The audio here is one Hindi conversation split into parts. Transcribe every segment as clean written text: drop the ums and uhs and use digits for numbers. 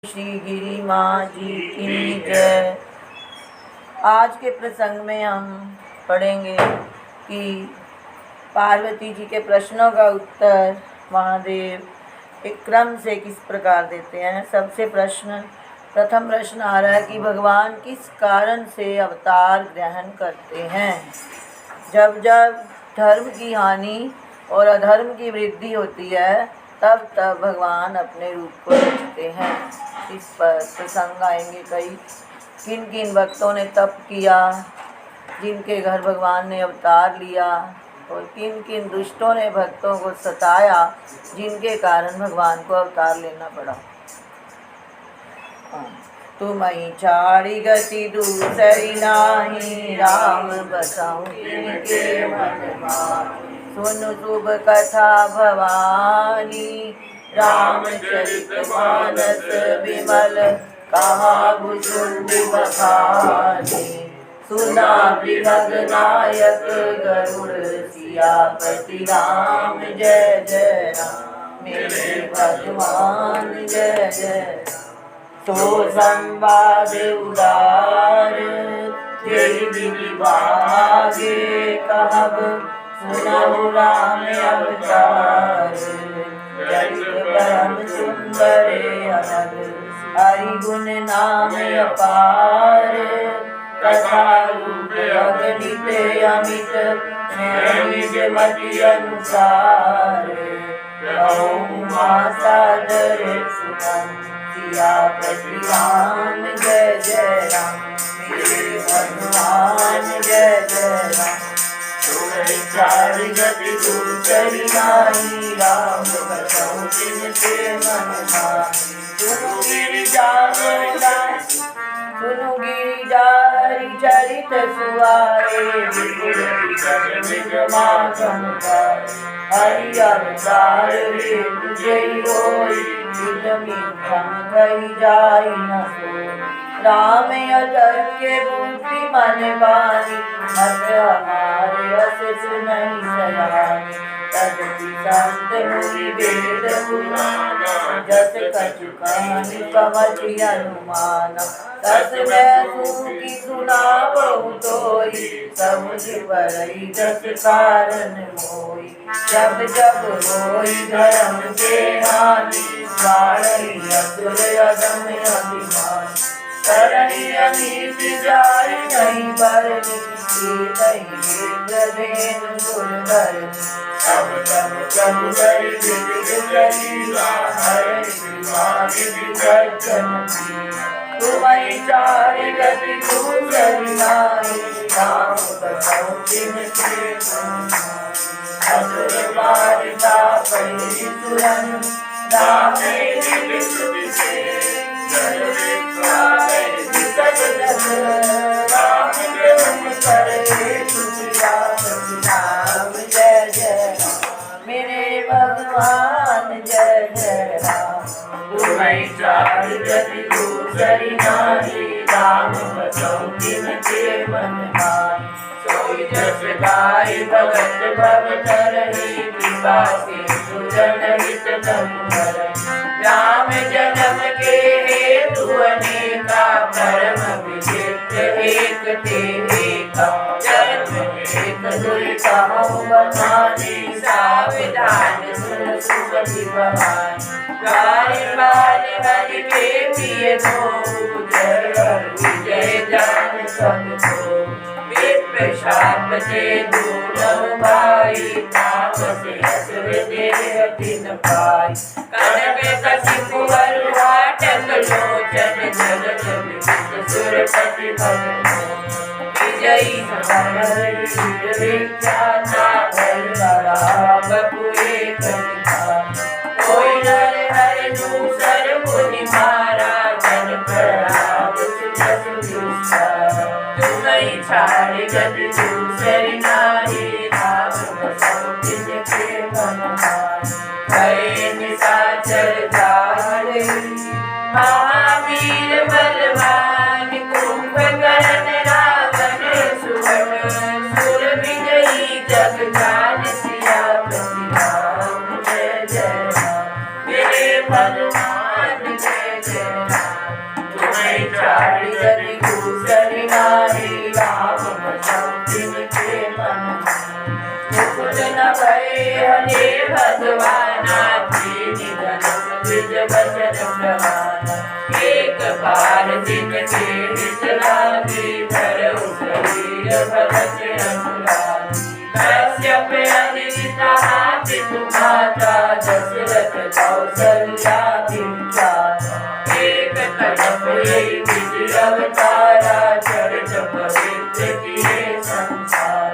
श्री गिरी माँ जी की जय। आज के प्रसंग में हम पढ़ेंगे कि पार्वती जी के प्रश्नों का उत्तर महादेव एक क्रम से किस प्रकार देते हैं। सबसे प्रथम प्रश्न आ रहा है कि भगवान किस कारण से अवतार ग्रहण करते हैं। जब जब धर्म की हानि और अधर्म की वृद्धि होती है तब तब भगवान अपने रूप को रचते हैं। इस पर प्रसंग आएंगे कई। किन किन भक्तों ने तप किया, जिनके घर भगवान ने अवतार लिया, और किन किन दुष्टों ने भक्तों को सताया जिनके कारण भगवान को अवतार लेना पड़ा। तुम्हीं छाड़ी गति दूसरी नाही, राम बसाऊं तिनके मन माही। सुनु शुभ कथा भवानी, रामचरित मानस विमल। कहा भुजुंड बखानी, सुना बिरग नायक गरुड़। सियापति राम जय जय राम, मेरे भगवान जय जय। तो संवाद उदार, तेरी विधि बागे कहब। सुनहु राम अवतार, चरित परम सुंदर अनग। हरि गुण नाम अपार, कथा रूप अगणित अमित। निज मति अनुसार, कहूँ माँ सादर सुनम। सियापति राम जय जय राम, मेरे भगवान जय जय राम। तुम्हीं छाड़ी गति दूसरी नाही, राम बसाऊं तिनके मन माही। सुनु गिरिजारी चरित सुहाए, विपुल विचर निज मागम गाए। हरि अवतार वे तुझई होई, निज मीठम कही जाई न सोई। राम अतर्क्य बुद्धि मन बानी, मत हमारे अस सुनहि सयानी। तदपि संत मुनि वेद पुराण, जस कछु कहानी कवचि अनुमान। तस मैं सूखी सुनावहु तोई, समुझ बरई जस कारण मोई। जब जब होई धर्म के हानि, बाढ़ई असुर अधम अभिमानी। करणी अनीति जाय नहीं बरनी, धेनु दुर्धर्मी। तब तब प्रभु हरि विविध करीला, हरि विभाग विचर्चन कीला। तुम्हीं छाड़ी गति दूसरी नाही, राम बसाऊं तिनके मन माही। असुर मारिता पै सुरन, रामे दिव्य स्तुति से। जन विप्राय विकट जस, राम ग्रहण करे तुझिया। राम जय जय राम, मेरे भगवान जय जय राम। तुम्हीं छाड़ी गति दूसरी नाही, राम बसाऊं तिनके मन माही। सोई जस गाय भगत भव तरहि, कृपा सिंधु जनहित तनु धरहि। राम जन्म के हेतु अनेका, परम विचित्र एक ते एका। जन्म एक दुई कहूँ बखानी, सावधान सुन सुमति बहानी। गाय बाल हरि के प्रिय धोऊ, जय हरि जय जान सब को। विप्रशाप ते दूलम भाई, तापस असुर देह तिन पाई। कनक कसिपु बरुहाटक लोचन, जगत विदित सुरपति भगवान। विजयी समर वीर विख्याता, बल बड़ा बपु एक विधाता। कोई नर हरि दूसर मुनि मारा, जन प्रणाम सुजस दुष्टारा। तुम्हीं छाड़ी गति दूसरी नाही, राम बसाऊं तिनके मन माही। भय निशाचर जाले, महावीर बलवान। कुंभकर्ण रावण सुवन, सुर विजयी जग जान। सियापति राम जय जय राम, मेरे भगवान जय जय राम। एक बार दिन के हित लागे धरऊ शरीर भगत अनुराग। कश्यप अनिल पितु माता दशरथ कौसल्या विख्याता। एक तरफ यही विधि अवतारा चरित पवित्र किए संसार।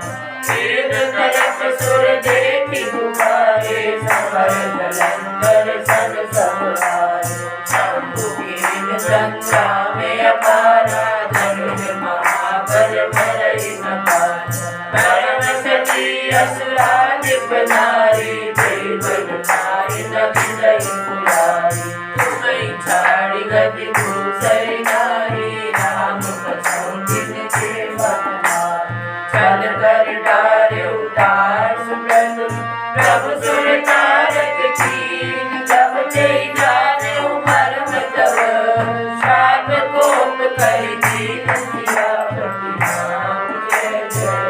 एक तरफ सुर देखी पुकारे समर जलंधर सन सब हारे। शंभुवीर संग्राम अपारा धनुष महाबल भरई न पारा। परम सती असुरा निपनारी देव नारी न विजयी पुरारी। तुम्हीं छाड़ी गति दूसरी नारी राम कसम जिनके मन मारी। चल कर डारे उतार सुब्रत प्रभु सुर तारक कीन। जब जय जाने मर्म तब श्राप कोप कर दीन किया प्रतिनाम। जय जय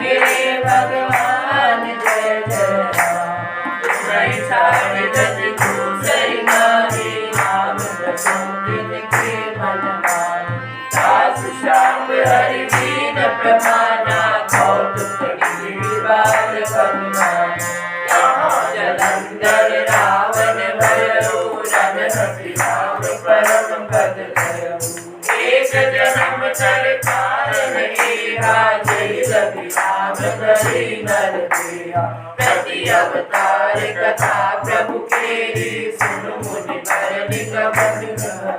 मेरे भगवान जय जय राम। तुम्हीं छाड़ी गति दूसरी नारी राम कसम जिनके मन मारी। सासु शाप हरि दीन प्रमाना कौतुक बाल भगवान। यहाँ जलंधर रावण भयऊ रणहति राम परम पद भयऊ। एक जन्म चर कारण एहा जय रवि राम धरि नर देहा। प्रति अवतार कथा प्रभु केरी सुनु मुनि भरनिक मधुर।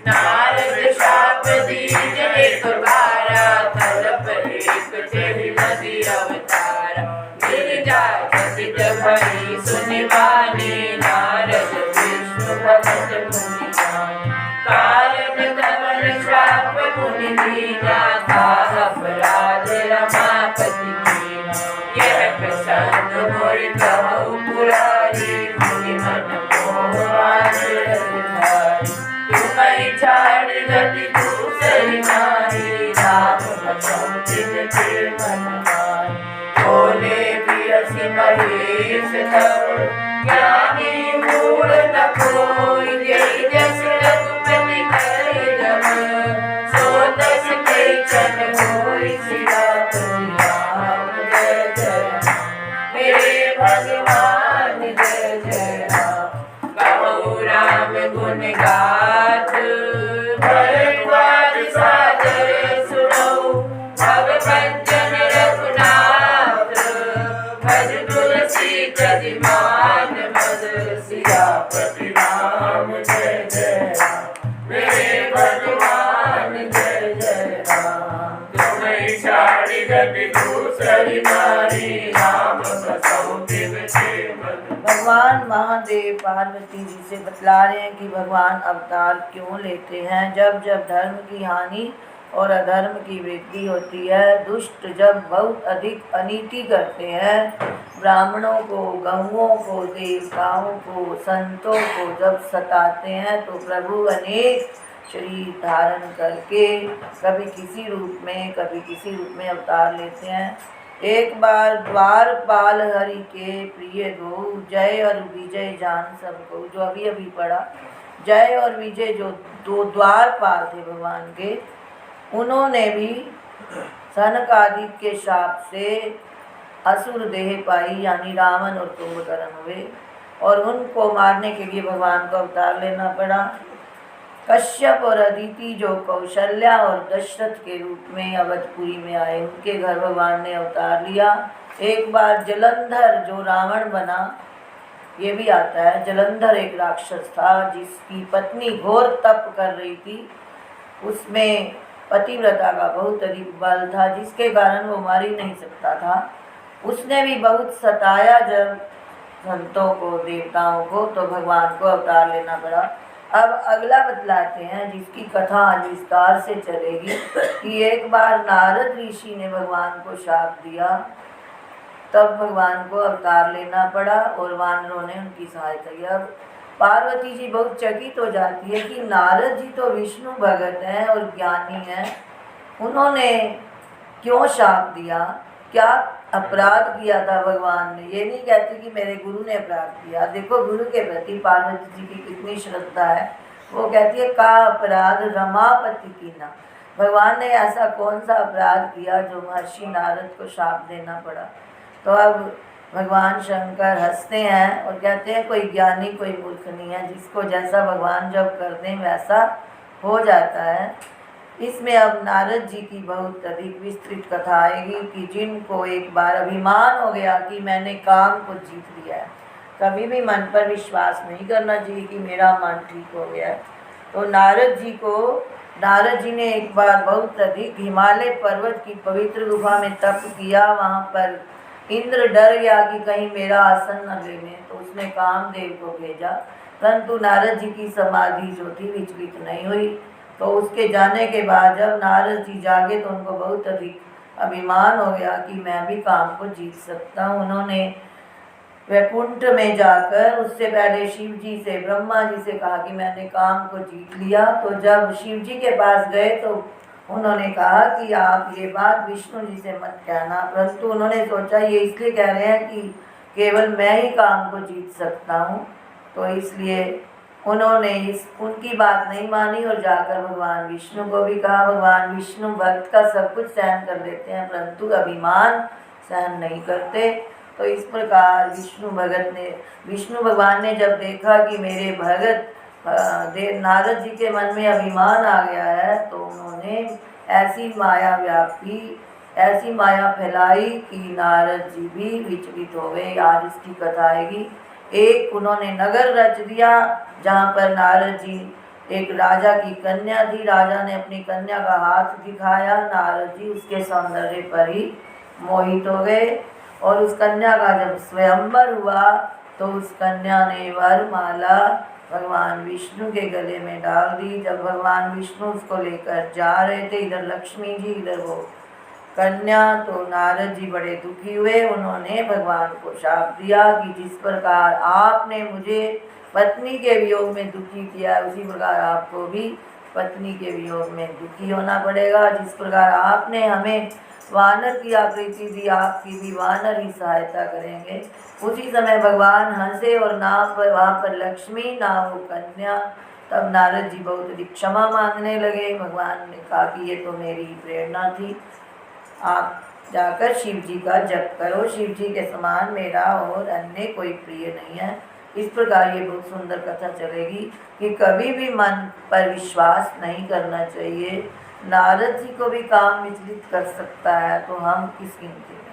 नारद शाप दीन एक बारा तलप एक तेहि नदी अवतारा। गिरिजा चकित भई सुनि वाणी नारद विष्णु भगत मुनि जानि। कारण धर्म शाप मुनि दीना था अपराध रमापति कीना। यह प्रसन्न मोहि कहु पुरारी मुनि मन मोह आचरण धारी। तुम्हीं छाड़ी गति दूसरी नारी राम कसम जिनके मन मारी। बोले बियसि महेश तब ज्ञानी मूढ़ न कोई। जय जस रघुपति करे जब सो तस के चन होई। सियापति राम जय जय मेरे भगवान जय जय राम। कहो राम गुण गाथ भरद्वाज सादर सुनऊ। भव भंजन रघुनाथ भज तुलसी गतिमान मद। सियापति राम जय जय राम मेरे भगवान जय जय राम। तुम्हीं छाड़ी गति दूसरी नारी राम कसम जिनके मन। भगवान महादेव पार्वती जी से बतला रहे हैं कि भगवान अवतार क्यों लेते हैं। जब जब धर्म की हानि और अधर्म की वृद्धि होती है, दुष्ट जब बहुत अधिक अनीति करते हैं, ब्राह्मणों को, गौओं को, देवताओं को, संतों को जब सताते हैं, तो प्रभु अनेक शरीर धारण करके कभी किसी रूप में कभी किसी रूप में अवतार लेते हैं। एक बार द्वारपाल हरि के प्रिय गो जय और विजय जान सबको, जो अभी अभी पढ़ा, जय और विजय जो दो द्वारपाल थे भगवान के, उन्होंने भी सनकादिक के शाप से असुर देह पाई, यानी रावण और कुंभकर्ण हुए, और उनको मारने के लिए भगवान को अवतार लेना पड़ा। कश्यप और अदिति जो कौशल्या और दशरथ के रूप में अवधपुरी में आए, उनके घर भगवान ने अवतार लिया। एक बार जलंधर जो रावण बना, ये भी आता है, जलंधर एक राक्षस था जिसकी पत्नी घोर तप कर रही थी, उसमें पतिव्रता का बहुत अधिक बल था, जिसके कारण वो मार ही नहीं सकता था। उसने भी बहुत सताया जब संतों को, देवताओं को, तो भगवान को अवतार लेना पड़ा। अब अगला बतलाते हैं, जिसकी कथा आज विस्तार से चलेगी, कि एक बार नारद ऋषि ने भगवान को शाप दिया, तब भगवान को अवतार लेना पड़ा और वानरों ने उनकी सहायता की। अब पार्वती जी बहुत चकित हो जाती है कि नारद जी तो विष्णु भगत हैं और ज्ञानी हैं, उन्होंने क्यों शाप दिया, क्या अपराध किया था भगवान ने। ये नहीं कहती कि मेरे गुरु ने अपराध किया। देखो गुरु के प्रति पार्वती जी की कितनी श्रद्धा है, वो कहती है का अपराध रमापति की ना। भगवान ने ऐसा कौन सा अपराध किया जो महर्षि नारद को शाप देना पड़ा। तो अब भगवान शंकर हंसते हैं और कहते हैं कोई ज्ञानी कोई मूर्ख नहीं है, जिसको जैसा भगवान जब कर दें वैसा हो जाता है। इसमें अब नारद जी की बहुत अधिक विस्तृत कथा आएगी कि जिनको एक बार अभिमान हो गया कि मैंने काम को जीत लिया है, कभी भी मन पर विश्वास नहीं करना चाहिए कि मेरा मन ठीक हो गया है। तो नारद जी ने एक बार बहुत अधिक हिमालय पर्वत की पवित्र गुफा में तप किया। वहाँ पर इंद्र डर गया कि कहीं मेरा आसन न ले लें, तो उसने कामदेव को भेजा, परंतु नारद जी की समाधि जो थी विचलित नहीं हुई। तो उसके जाने के बाद जब नारद जी जागे तो उनको बहुत अधिक अभिमान हो गया कि मैं भी काम को जीत सकता हूँ। उन्होंने वैकुंठ में जाकर उससे पहले शिव जी से, ब्रह्मा जी से कहा कि मैंने काम को जीत लिया। तो जब शिव जी के पास गए तो उन्होंने कहा कि आप ये बात विष्णु जी से मत कहना, परंतु उन्होंने सोचा ये इसलिए कह रहे हैं कि केवल मैं ही काम को जीत सकता हूँ, तो इसलिए उन्होंने उनकी बात नहीं मानी और जाकर भगवान विष्णु को भी कहा। भगवान विष्णु भक्त का सब कुछ सहन कर लेते हैं, परंतु अभिमान सहन नहीं करते। तो इस प्रकार विष्णु भगवान ने जब देखा कि मेरे भगत नारद जी के मन में अभिमान आ गया है, तो उन्होंने ऐसी माया फैलाई कि नारद जी भी विचलित हो गए। आज इसकी कथा आएगी। एक उन्होंने नगर रच दिया जहाँ पर नारद जी, एक राजा की कन्या थी, राजा ने अपनी कन्या का हाथ दिखाया, नारद जी उसके सौंदर्य पर ही मोहित हो गए और उस कन्या का जब स्वयंवर हुआ तो उस कन्या ने वरमाला भगवान विष्णु के गले में डाल दी। जब भगवान विष्णु उसको लेकर जा रहे थे, इधर लक्ष्मी जी इधर वो कन्या, तो नारद जी बड़े दुखी हुए। उन्होंने भगवान को शाप दिया कि जिस प्रकार आपने मुझे पत्नी के वियोग में दुखी किया, उसी प्रकार आपको भी पत्नी के वियोग में दुखी होना पड़ेगा। जिस प्रकार आपने हमें वानर की आकृति दी, आपकी भी वानर ही सहायता करेंगे। उसी समय भगवान हंसे और ना पर वहाँ पर लक्ष्मी ना वो कन्या। तब नारद जी बहुत अधिक क्षमा मांगने लगे। भगवान ने कहा कि ये तो मेरी प्रेरणा थी, आप जाकर शिव जी का जप करो, शिव जी के समान मेरा और अन्य कोई प्रिय नहीं है। इस प्रकार ये बहुत सुंदर कथा चलेगी कि कभी भी मन पर विश्वास नहीं करना चाहिए। नारद जी को भी काम विचलित कर सकता है, तो हम किस गिनती में।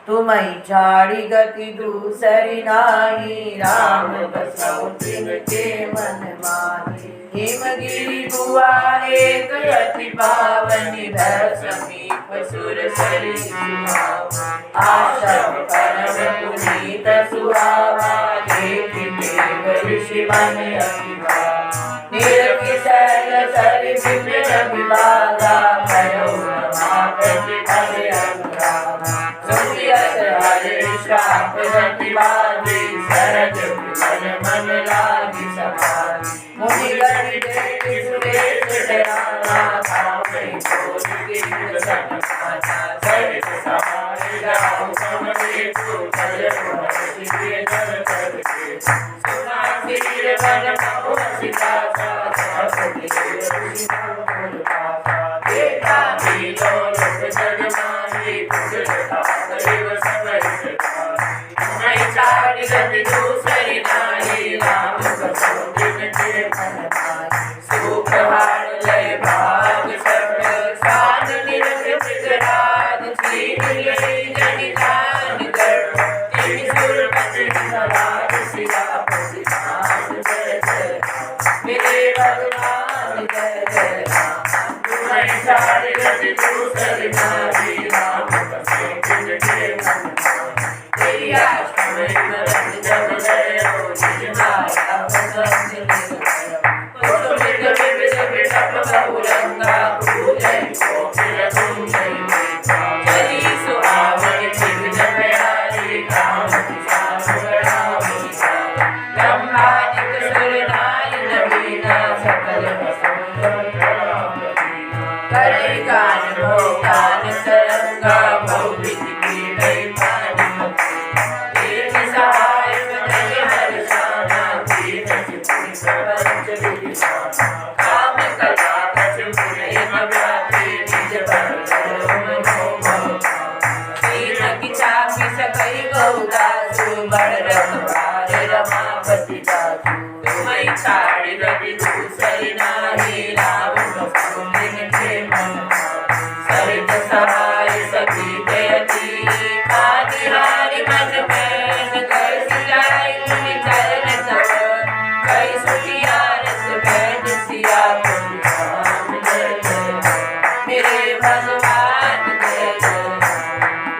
तुम्हें छाड़ी गति दूसरी नाही, राम बसौ तिनके मन माही। हिमगिरि गुहा एक अति पावनी, भय समीप सुर सरि सुहावनी। आश्रम परम पुनीत सुहावा, देखि देव ऋषि मन अभिभावा। निरखि शैल सरि विपिन विभागा, भयो रमापति हरि अनुरागा। सुनियत हरि श्राप प्रतिवादी, सरज विमल मन लागी समाधि। मुनि गति देखि सुरेश दयाला, तापै क्रोध कीट संहारा। सरित सहाय जाऊ समवेतु, भय महर्षि के जन कर के। सुना सिर मन महो सिकासा, सपति ऋषि मन पासा। देखा मीलो लोक जग माही, कुशलता दैव सब मैं छाड़ी गति दूसरी नाही, राम बसौ तिनके मन माही। सुख हार लय भाग सब, साध निरख विराग। छीन ले जनि जान कर, तिन सुरपति सलाह। सियापति राम जय जय राम, मेरे भगवान जय जय राम। तुम्हें छाड़ी गति दूसरी नाही, राम बसौ तिनके मन माही। तेरी आश्रम नरक जग गयो, निज माया बसंत लिख गयो। कुसुमित विविध विटप बहुरंगा, पूजै कोकिल कुंजै देखा। जनि सुहावनि चित जग प्यारी, काम श्याम गणावनि सारी। ब्रह्मादिक सुर नाई नवीना, सकल वसुंधर राम दीना। करै गान भो गान तरंगा, बहु विधि कीटै पानि मुक्ति। एक सहाय बदन हर्षाना, दीन चित्त प्रपंच काम कला कछ पुण्य व्यापी निज की चापी सकई गौदासु बड़ रखवारे रमापति दासु तुम्हें छाड़ी रवि दूसरी नाही राम भक्ति के मन सरित सहाय सखी जयती आदिहारी मन में कैसी जाय मुनि चरण तब कई सुखिया रस बैठ सिया राम जय जय मेरे भगवान जय जय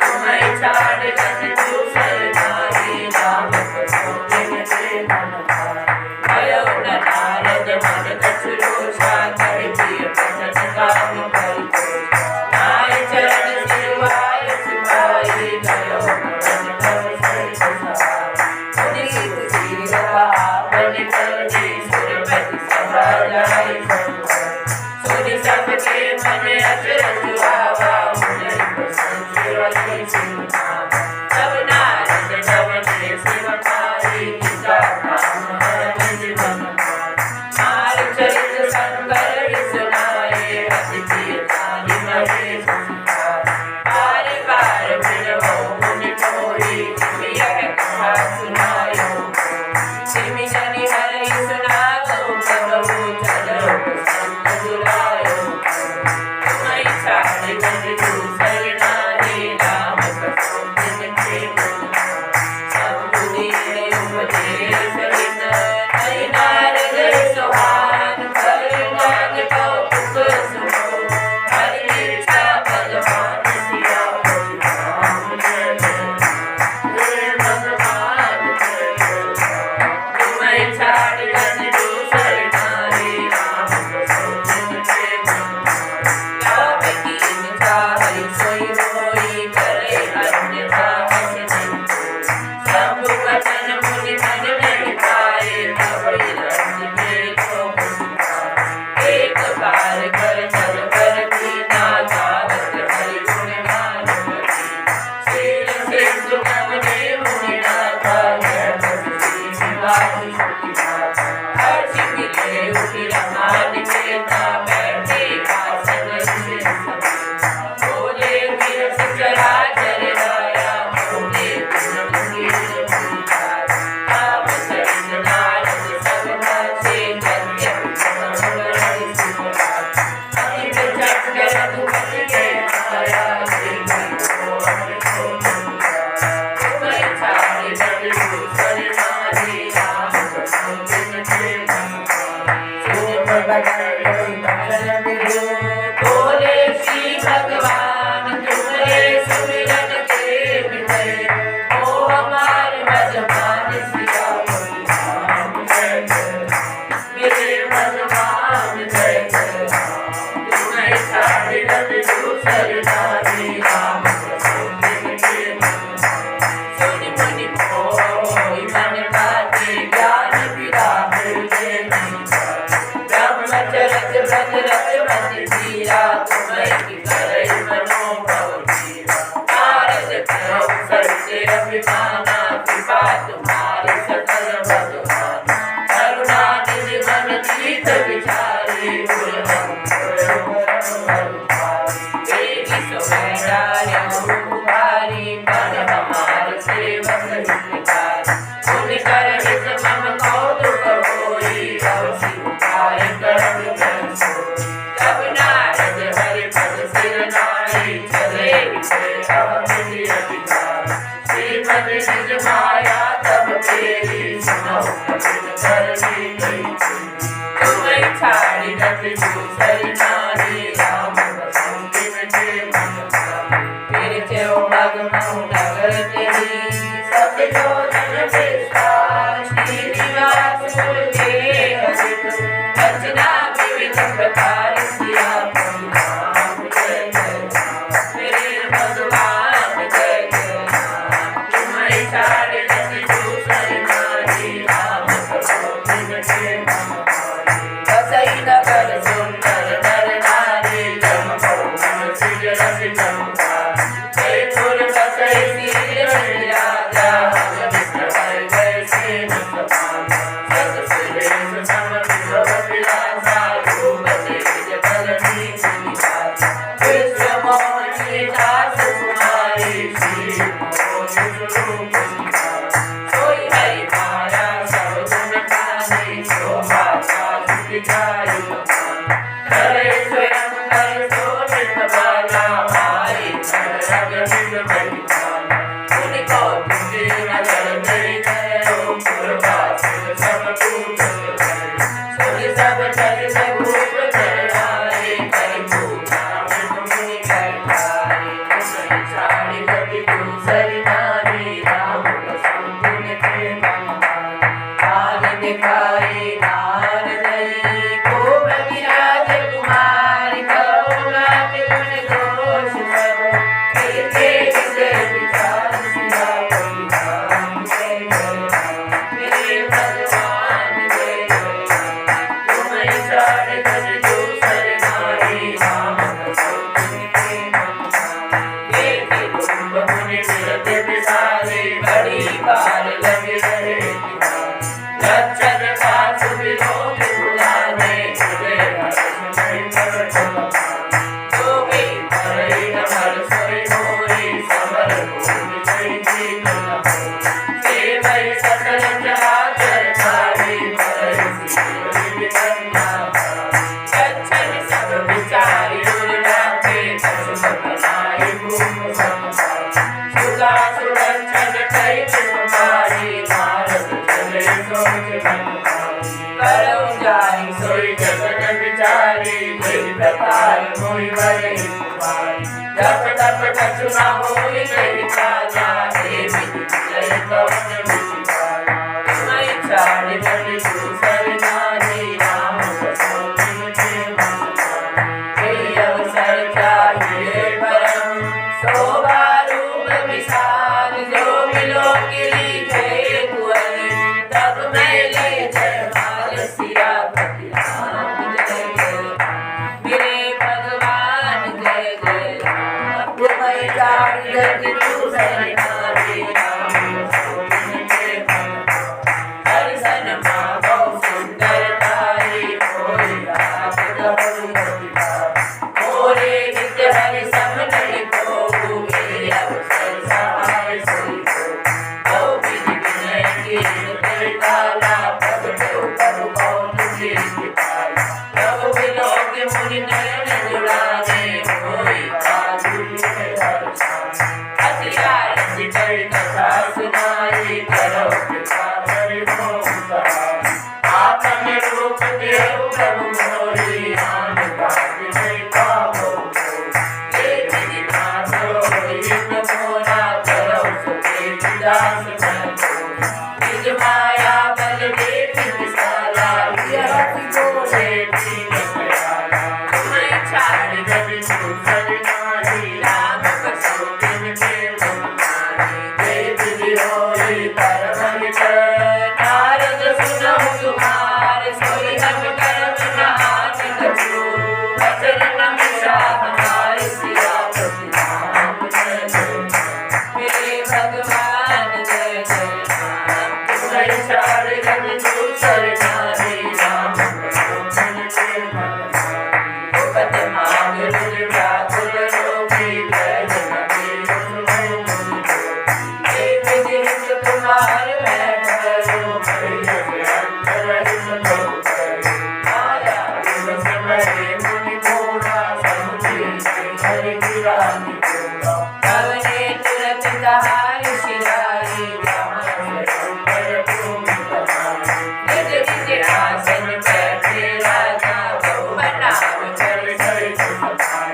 तुम्हें छाड़ रवि दूसरी नाही राम भक्ति के मन भयो न नारद मन कछु रोषा कर प्रिय भजन काम करि नाय चरण सिवाय सिपाही भयो मन भव सरित सहाय मुनि सिर पावन करनी सुरपति सभा जाय सुनि सबके मन अचरज आवा मुनि प्रसन्न सब नारद नवने शिव पाई गीता नाम हरि मन मार चरित शंकर सुनाए अति प्रिय जानि महेश बार बार फिरहो मुनि मोहि प्रिय कथा सुनायो सिमि जनि हरि सुनाओ प्रभु चलो संग दुलायो तुम्हें छाड़ रवि दूसरी नाही राम भक्ति के मन सब मुनि उपदेश हित नहीं नारद सुहान कर नाग कौतुक सुनो हरि इच्छा बलवान सिया राम जय जय भगवान जय जय तुम्हें छाड़ रवि दूसरी नाही राम भक्ति के मन लाभ कीन चाहै सोई होई करे अन्यथा हस नहीं सब वचन मुनि मन नहीं पाए तब रंग में तो एक बार कर चल कर दीना गावत हरि गुण गान शील सिंधु गमने मुनि नाथा जय भक्ति निवास हर्ष मिले उठि रमान चेता बैठे आसन बोले विरस चराचर राया बोले मुनि राम सरित नारद सब हंसे जन्य अमित चक्र रघुपति के माया तुम्हें छाड़ रवि दूसरी नाही राम भक्ति के मन बोले श्री भगवान तुम्हारे सुमिरन के विषय ओ हमारे भगवान सिया राम जय जय मेरे भगवान जय जय तुम्हें छाड़ रवि दूसरी नाही राम भक्ति के मन सुनि मुनि मोहि मन बाते ज्ञान विराम हृदय ब्रह्मचरज व्रत रत मति धीरा तुम्हें की करई मनोभव धीरा नारद कहो सत्य अभिमाना कृपा तुम्हारी सकल भगवान करुणा निधि मन चित विचारी तेरी सुमैरार्य भारी पर हमार सेवक हितकारी सुनि कर हित मम कौतुक होई अवसि उपाय करम जन तब नारद हरि पद सिर नाई चले अवधि अधिकार श्रीमद निज माया तब तेरी सुनो करनी गई तुम्हें छाड़ रवि दूसरी नाही राम भक्ति के मन फिर चो भग महु नगर तेरी सब जोधन विश्वास श्रीनिवास देह रचना विविध प्रकार सिया राम जय जय मेरे भगवान जय जय तुम्हें छाड़ रवि दूसरी नाही राम भक्ति के मन बसई नगर सुंदर नर नारी जम भवन सिज रवि चंपा जयपुर बसई सिर राजा हर विश्व गए से सत सुरेश सम विभव करे स्वयं कर शोभित बाला माई रग बलिदान उनको तुझे नजर मेरी करो पुरवास सब पूजन सुन सब चल सब भूप चढ़ाए कर पूजा मुनि करतारे तुमरी छाड़ी कभी दूसरी नारी राम संतुन के मन आग दिखाए नार दई को विराज कुमार करुणा के गुण दोष सब कीर्ति विजय विचार सिया बलिदान जय जय मेरे भगवान जय जय तुम्हें छाड़ कर दूसर नारी राम संतुन के मन देखी तुम मुनि विरत विसारे बड़ी बार लगे रहे लक्षण पास विलोक बुलाने हृदय हर्ष में प्रकट जोगी परे नमर सोई मोरी समर भूमि जय जीवन सेवै सकल चराचर धारी परै सिर विधन्या लक्षण सब विचारी उर्लाके कछ बनाए भूम संसार सुगा सुलक्षण कई कुमारी नारद चले सोच करो जाई सोई जगन विचारी जय प्रकार मोहि वरहि कुमारी जप तप कछु न होई गई काजा हे विधि जय कवन विचारा तुम्हारी छाड़ बलि दूसर नारी राम कसोति के मन हे अवसर चाहिए परम शोभा रूप विशाल जो मिलो गिरी जय कुंवर तब मैं ले जय माल सिया पति राम जय जय मेरे भगवान जय जय तुम्हें जान जग दूसर नारी राम सोचन के मन दर्शन मांगो सुंदर तारी कोई रात गहुरी मोरे नित्य हरि समन को मेरे अवसर सहाय सोई को विधि विनय की ताला प्रगटो करो कौन कीर्ति पाई प्रभु विलोक मुनि नयन जुड़ाने होई काजुली हर्षा अति आरती कर कथा सुनाई करो कृपा करि मोह सहाय आपन रूप देव प्रभु मोरी आन भाग्य जय पावो ये विधि नाथो इन मोरा करो सुखे दास मन निज माया बल देख विशाला यति बोले दीन दयाला तुम्हें छाड़ गति दूसर नारी राम कसोतिन के मन जय विधि होई परम नारद सुनहु तुम्हार सोई हम कर्म नहान कछु वचन नमिषा हमारे सिया पति राम जय जय मेरे भगवान जय जय तुम्हारी छाड़ गति दूसर नारी राम कसोतिन के मन उपत मांग रुज व्याकुल रोगी वैद्य नबी सुनो मुनि एक दिन तुम्हार मैं करो हरि अंतर सुनो माया दिवस में मुनि मोरा समुझे हरि गिरानी को कवने तुरंत कहाई शिराई ब्रह्मण अंतर भूमि बनाई निज निज आसन बैठे राजा बहु बनाव कर सहित सभाई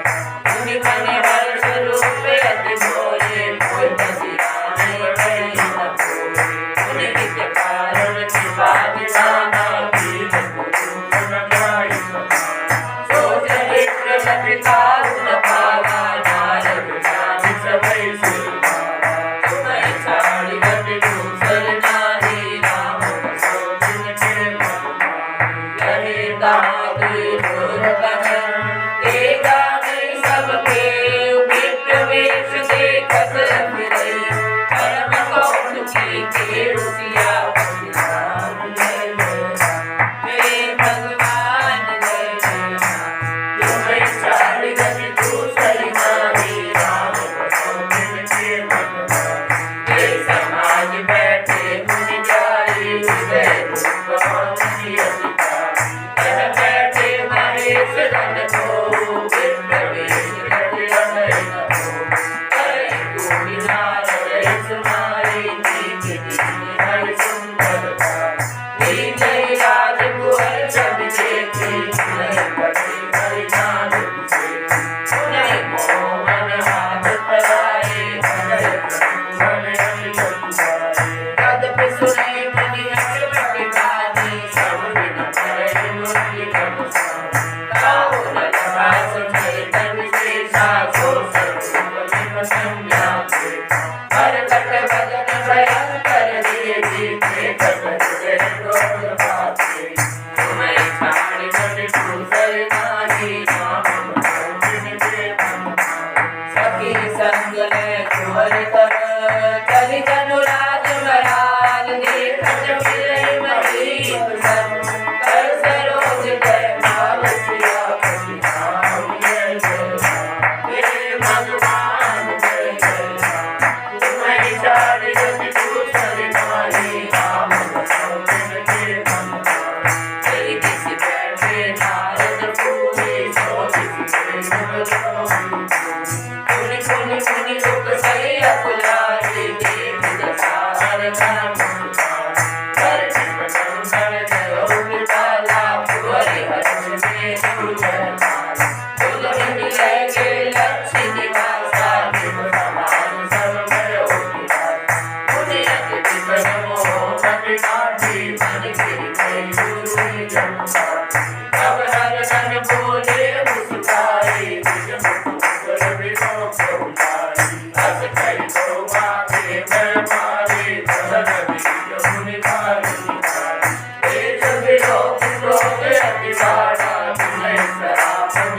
मुनि मने हर्ष रूप अति भोरे कोई बसिराने गई न कोई मुनि नित्य कारण कृपा निधाना दीन गुरु न गाई सोच विप्र लपिकार न पावा नारद जान सबै सुरवा तुम्हें छाड़ गति दूसर नारी राम कसोतिन के मन रहे दाद ढोर बहन देगा नहीं सबके विप्र वेश देखत फिरई परम कौतुकी के रुसिया पति राम जय जय मेरे भगवान जय जय तुम्हें छाड़ गति दूसर नारी राम कसोतिन के मन ये समाज बैठे मुनि जाई हृदय रूप की अधिकार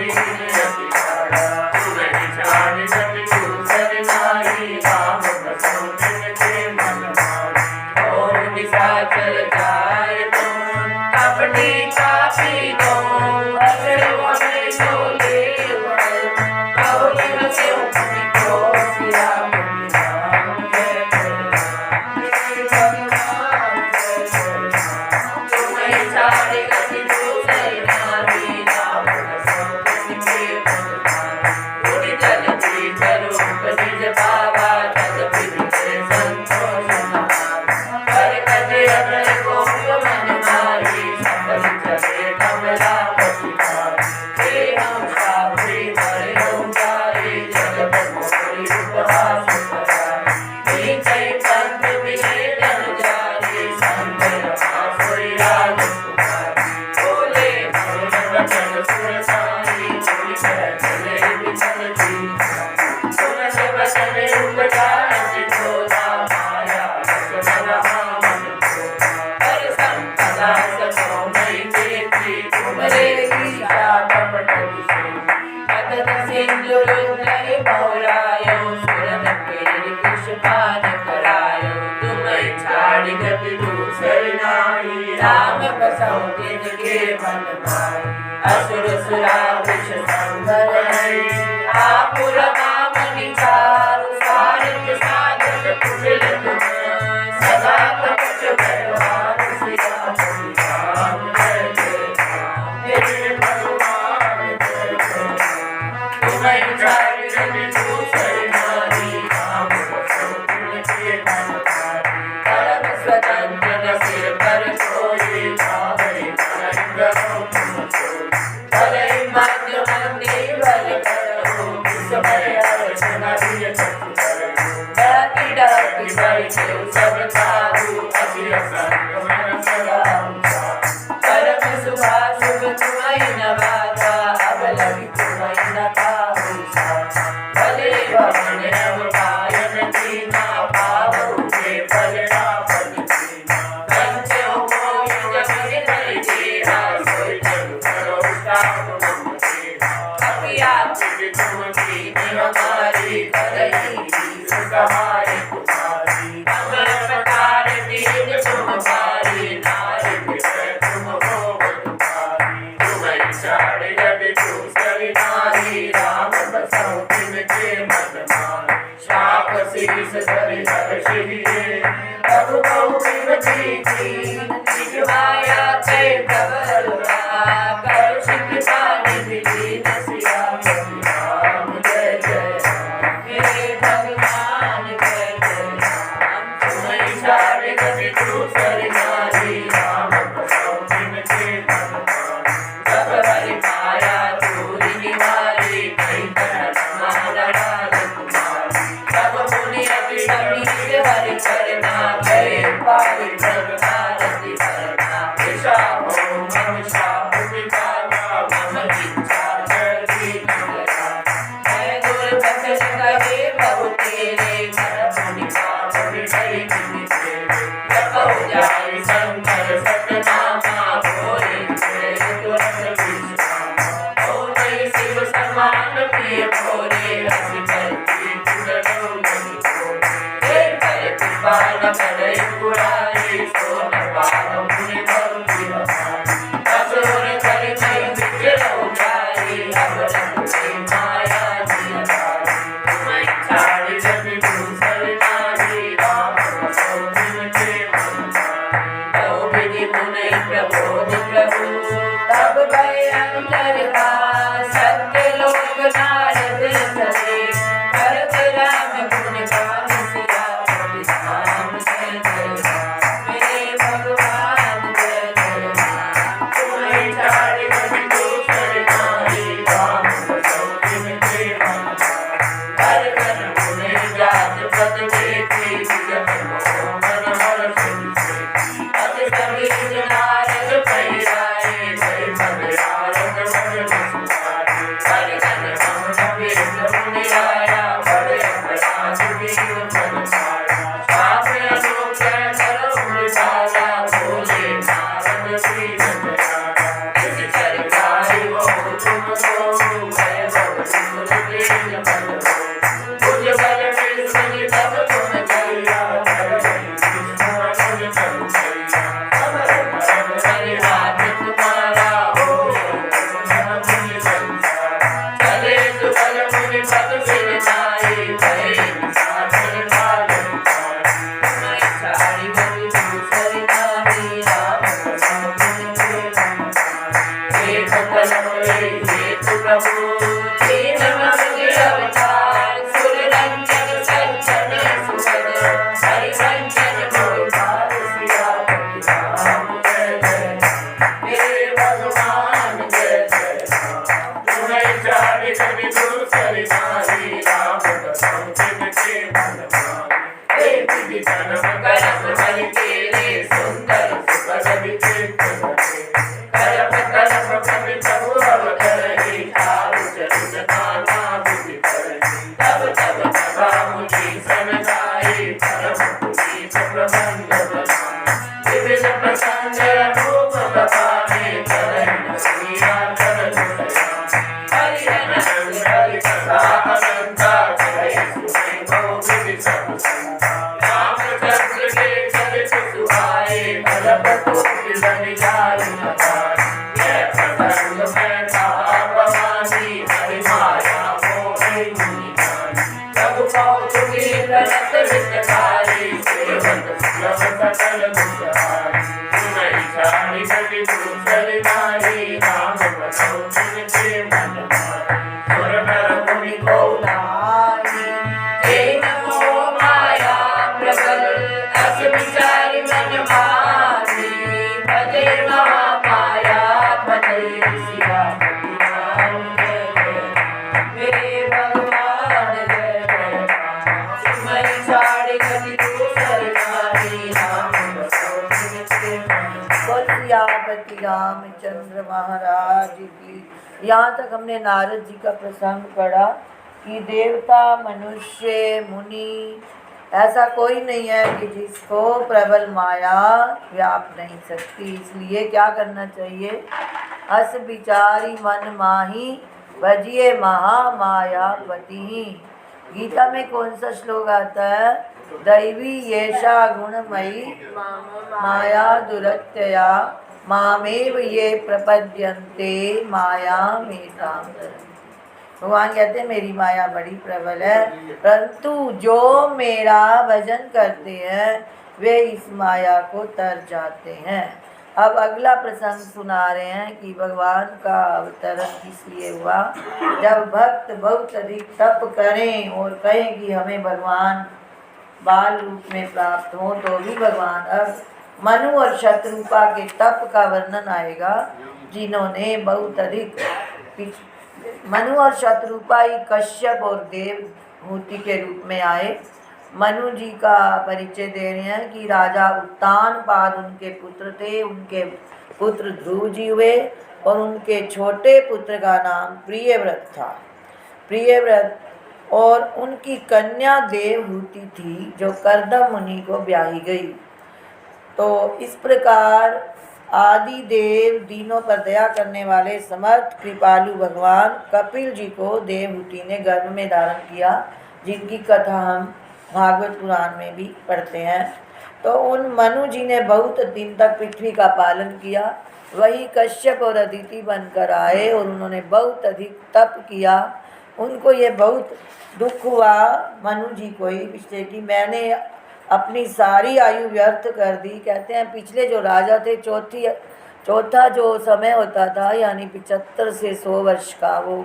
कभी अति काढ़ा तुम्हें छाड़ कभी दूसर नारी राम बसो जिनके मन मारी और निशाचर जाए तुम अपनी काफी दो अगर वही बोले कहोगे हंसे अपनी को सिया तुम्हें छाड़ कभी दूसर नारी राम बसो जिनके मन मारी जलती करूप निज बाबा जगत संतोष कर कदे अगर को मन मारी सफल चले कमला पतिहारी हे हम सावरी भरे हम जाए जगत मोरी उपहास कराए नीचे पंथ विजय जन जारी संतर आसुरी राज कुमारी बोले भगवान वचन सुरसारी चली चले विचल जी सुन सब सने उपकार सिद्धोदा माया रसन मन को पर संपदा सतो नहीं देती तुम्हारे ईशा कपट से अतत सिंधु रुद्र बहुरायो सुरन पेड़ पुष्पान करायो तुम्हें छाड़ गति दूसर नारी राम बसो जिनके मन मारी असुर सुरा विष संबर आप राम निचार सारथ साधक कुटिल तुम सदा कपट व्यवहार सिया राम जय जय हे भगवान जय जय तुम्हें छाड़ कभी दूसर नारी राम बसो जिनके मन मारी परम स्वतंत्र न सिर पर कोई भावे करो तुम भले मध्य मंदिर भल करो समय अर्चना भी सच करो डाकी डाकी बैठे सब साधु अति असंग मन सलाम परम शुभा शुभ तुम्हारी नवादा अब लगी तुम्हारी न काहू सा भले भवन अवतायन कीना पावो के फलना फल कीना कंचो कोई जगत नहीं जीरा सोई जग करो साधु तुमकी हमारी करई सहाय तुम्हारी अगर प्रकार दीन तुम्हारी नारी तुम हो तुम्हारी तुम्हें छाड़ जब दूसर नारी राम बसो जिनके मन मारी शाप शीस धरि हर्षिए तब बहु विमति की माया के कबरुआ कर शिक्षा निधि नसिया राम जय जय हे भगवान जय जय तुम्हें छाड़ कभी दूसर नारी राम बसो जिनके मन मारी सब हरि माया दूरी निवारी कई तरह माला कुमारी सब मुनि अति समीर हरि करना गए पारि प्रगतारति करना विषा हो मम शाप विपागा मम इच्छा जल्दी नगरा मैं दुर्पथ कहे बहु तेरे कर मुनि पाप विषय जिन तेरे जपो जाय शंकर सतनामा भोरे तेरे तुरंत विश्राम ओ नहीं शिव समान प्रिय भोरे हसी करती तुरंत नहीं भोरे हे कर कृपा न करे पुरारी सो न पार मुनि भक्ति हमारी असुर कर नहीं बिगड़ो जारी अब रंगे माया दियारी तुम्हें छाड़ जब दूसर नारी राम बसो जिनके मन मारी तो विधि मुनि प्रबोध प्रभु तब भय अंतर का सत्य लोक नारद कोई हेतु प्रभु दीन बंधु अवतार सुर रंजन संचन सुमन हरि वंचन मोहि भाव सियापति राम जय जय मेरे भगवान जय जय तुम्हें चारि कवि दूसरी नारी राम कसम के मन मारी हे विधि जन्म कर्म हरि तेरे सुंदर सुभग विचित्र कर्म कर्म कवि प्रभु अवतरहि ठाकुर चरित नाना विधि करहि तब तब सदा मुझी सनकाई परम पुनीत प्रबंध बनाए विविध प्रसंग रूप बताने चरण श्रीरा चरण हरि अनंत हरि कथा अनंता हरि सुने भव विधि सब संता रामचंद्र के चरित सुहाए भरत बन जाय नगाए यह प्रसंग में कहा भवानी हरि माया मोहि मुनि प्रभु कौतुकी प्रणत हितकारी सेवक सुलभ सकल दुखहारी तुम्हें चारि कवि दूसरी नारी राम बसो जिनके मन मारी सुर नर मुनि को नारी हे नमो माया प्रबल अस विचारि मन मारी भजे महामाया भजे सियापति राम जय जय मेरे भगवान जय जय तुम्हारी चारि कवि दूसरी नारी राम बसो जिनके मन बोल सियापति रामचंद्र महाराज की। यहाँ तक हमने नारद जी का प्रसंग पढ़ा कि देवता मनुष्य मुनि ऐसा कोई नहीं है कि जिसको प्रबल माया व्याप नहीं सकती। इसलिए क्या करना चाहिए? अस विचारी मन माही भजिए महामायापति। गीता में कौन सा श्लोक आता है? दैवी येषा गुणमयी माया दुरत्यया मामेव ये प्रपद्यन्ते माया मेताम तरन्ति। भगवान कहते हैं मेरी माया बड़ी प्रबल है, परंतु जो मेरा भजन करते हैं वे इस माया को तर जाते हैं। अब अगला प्रसंग सुना रहे हैं कि भगवान का अवतरण इसलिए हुआ जब भक्त बहुत अधिक तप करें और कहें कि हमें भगवान बाल रूप में प्राप्त हो, तो भी भगवान अब मनु और शत्रुपा के तप का वर्णन आएगा, जिन्होंने बहुत अधिक मनु और शत्रुपा ही कश्यप और देवहूति के रूप में आए। मनु जी का परिचय दे रहे हैं कि राजा उत्तानपाद उनके पुत्र थे, उनके पुत्र ध्रुव जी हुए और उनके छोटे पुत्र का नाम प्रियव्रत था। प्रियव्रत और उनकी कन्या देवहूति थी जो कर्दम मुनि को ब्याही गई। तो इस प्रकार आदि देव दीनों पर दया करने वाले समर्थ कृपालु भगवान कपिल जी को देवहूति ने गर्भ में धारण किया, जिनकी कथा हम भागवत पुराण में भी पढ़ते हैं। तो उन मनु जी ने बहुत दिन तक पृथ्वी का पालन किया। वही कश्यप और अदिति बनकर आए और उन्होंने बहुत अधिक तप किया। उनको ये बहुत दुख हुआ मनु जी को ही पिछले कि मैंने अपनी सारी आयु व्यर्थ कर दी। कहते हैं पिछले जो राजा थे चौथा जो समय होता था यानी 75 से 100 वर्ष का, वो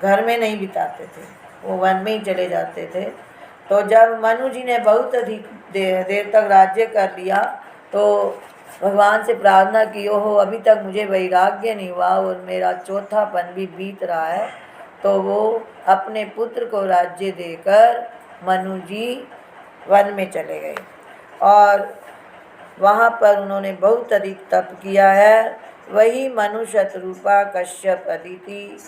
घर में नहीं बिताते थे, वो वन में ही चले जाते थे। तो जब मनु जी ने बहुत अधिक देर तक राज्य कर लिया तो भगवान से प्रार्थना की, ओहो अभी तक मुझे वैराग्य नहीं हुआ और मेरा चौथापन भी बीत रहा है। तो वो अपने पुत्र को राज्य देकर मनु जी वन में चले गए और वहाँ पर उन्होंने बहुत अधिक तप किया है। वही मनु शत्रुपा कश्यप अदिति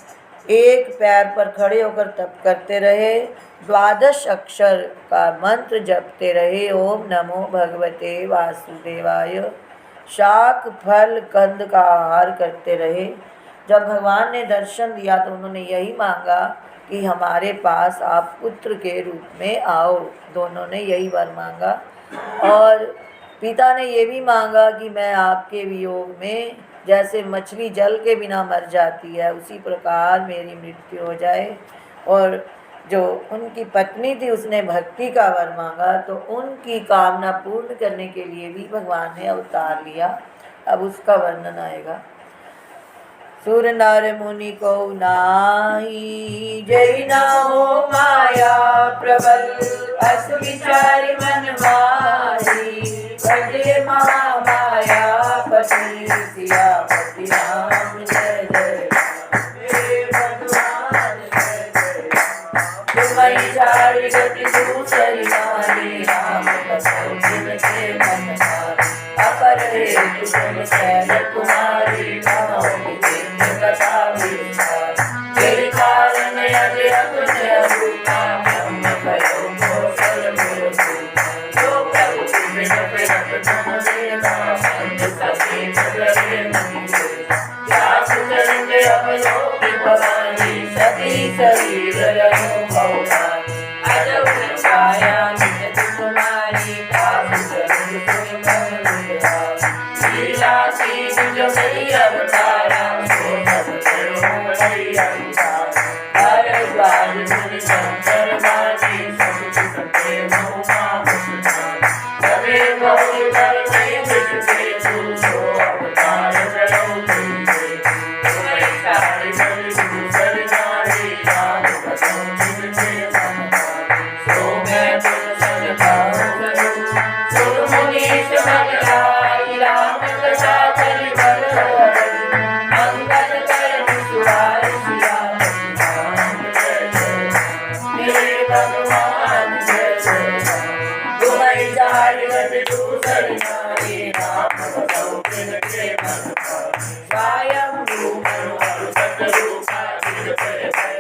एक पैर पर खड़े होकर तप करते रहे, 12 अक्षर का मंत्र जपते रहे, ओम नमो भगवते वासुदेवाय। शाक फल कंद का आहार करते रहे। जब भगवान ने दर्शन दिया तो उन्होंने यही मांगा कि हमारे पास आप पुत्र के रूप में आओ। दोनों ने यही वर मांगा और पिता ने ये भी मांगा कि मैं आपके वियोग में जैसे मछली जल के बिना मर जाती है उसी प्रकार मेरी मृत्यु हो जाए। और जो उनकी पत्नी थी उसने भक्ति का वर मांगा, तो उनकी कामना पूर्ण करने के लिए भी भगवान ने अवतार लिया। अब उसका वर्णन आएगा। सुर नर मुनि को नाही, जय ना हो माया प्रबल अस विचारी मन माही। भजे महामाया पति सियापति राम जय जय। तुम्हारी सारी गति दूसरी नारी, राम बसो जिनके मन मारी। अपर हेतु तुम सैल कुमारी, गाओ कथा विस्तार। तेरे कारण अजय अपने रूपा, ब्रह्म भयो कौशल मूर्ति। जो प्रभु बिन बिरत तुम देना, संत सखी बदले नहीं देना। व्यास चरण अवलोकि भवानी, सती शरीर रहो भवानी। अजब छाया निज तुम्हारी, दास चरण तुम मन विहारी। लीला की निज कई अवतारा, सो सब करो हरि अवतारा। भारद्वाज मुनि शंकर बाजी, सब सके बहुमा वसुधारी। तबे बहु कर में विषके तू, सो अवतार करो तुझे। तुम्हारी सारी गति दूसरी नारी, राम बसो जिनके मन मारी। सो मैं तुम संग गाऊं करूं, सुर मुनीश मन लाई। राम कथा करि बर हरि, मंगल करनि सुहाई। सियापति राम जय जय, मेरे भगवान जय जय। तुम्हारी सारी गति दूसरी नारी, राम बसो जिनके मन मारी। स्वयं रूप सतरूपा, जिनके भय